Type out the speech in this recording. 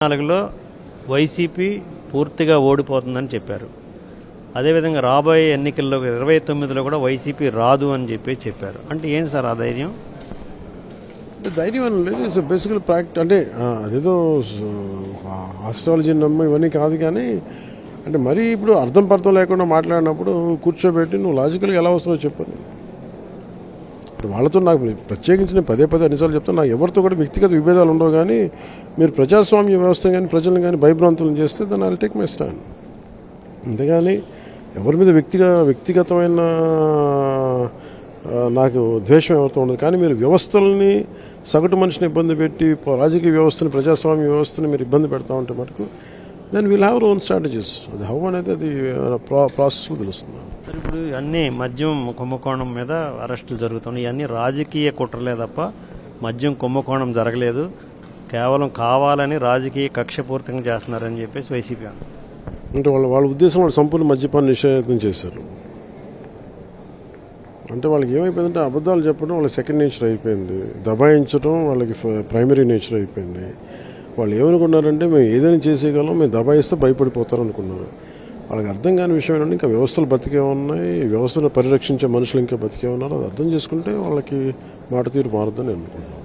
4లో YCP పూర్తిగా ఓడిపోతుందని చెప్పారు. అదేవిధంగా రాబోయే ఎన్నికల్లో 29లో కూడా వైసీపీ రాదు అని చెప్పారు. అంటే ఏంటి సార్ ఆ ధైర్యం? అంటే ధైర్యం అని లేదు. ఇట్స్ బేసికల్ అంటే అదేదో ఆస్ట్రాలజీ నమ్మ ఇవన్నీ కాదు. కానీ అంటే మరీ ఇప్పుడు అర్థం పర్థం లేకుండా మాట్లాడినప్పుడు కూర్చోబెట్టి నువ్వు లాజికల్గా ఎలా వస్తుందో చెప్పండి. ఇప్పుడు వాళ్ళతో నాకు ప్రత్యేకించి నేను పదే అన్నిసార్లు చెప్తాను, నాకు ఎవరితో కూడా వ్యక్తిగత విభేదాలు ఉండవు. కానీ మీరు ప్రజాస్వామ్య వ్యవస్థను కానీ ప్రజలను కానీ భయభ్రాంతులను చేస్తే దాన్ని ఐల్ టేక్ మై స్టాండ్. అంతేగాని ఎవరి మీద వ్యక్తిగతమైన నాకు ద్వేషం ఎవరితో ఉండదు. కానీ మీరు వ్యవస్థలని సగటు మనిషిని ఇబ్బంది పెట్టి రాజకీయ వ్యవస్థని ప్రజాస్వామ్య వ్యవస్థని మీరు ఇబ్బంది పెడతా ఉంటే మటుకు then will have own strategies. అది హౌ అనేది అది ప్రాసెస్లో తెలుస్తుంది. సార్ ఇప్పుడు అన్నీ మద్యం కుంభకోణం మీద అరెస్టులు జరుగుతున్నాయి. ఇవన్నీ రాజకీయ కుట్రలే తప్ప మద్యం కుంభకోణం జరగలేదు, కేవలం కావాలని రాజకీయ కక్షపూరితంగా చేస్తున్నారని చెప్పేసి వైసీపీ అంటే వాళ్ళ ఉద్దేశం వాళ్ళు సంపూర్ణ మద్యపాన్ని నిషేధం చేశారు. అంటే వాళ్ళకి ఏమైపోయిందంటే అబద్ధాలు చెప్పడం వాళ్ళకి సెకండ్ నేచర్ అయిపోయింది, దబాయించడం వాళ్ళకి ప్రైమరీ నేచర్ అయిపోయింది. వాళ్ళు ఏమనుకున్నారంటే మేము ఏదైనా చేసేయగలం, మేము దబాయిస్తే భయపడిపోతారు అనుకున్నారు. వాళ్ళకి అర్థం కాని విషయం ఏంటంటే ఇంకా వ్యవస్థలు బతికే ఉన్నాయి, వ్యవస్థను పరిరక్షించే మనుషులు ఇంకా బతికే ఉన్నారు. అది అర్థం చేసుకుంటే వాళ్ళకి మాట తీరు మారుద్దని అనుకుంటున్నాను.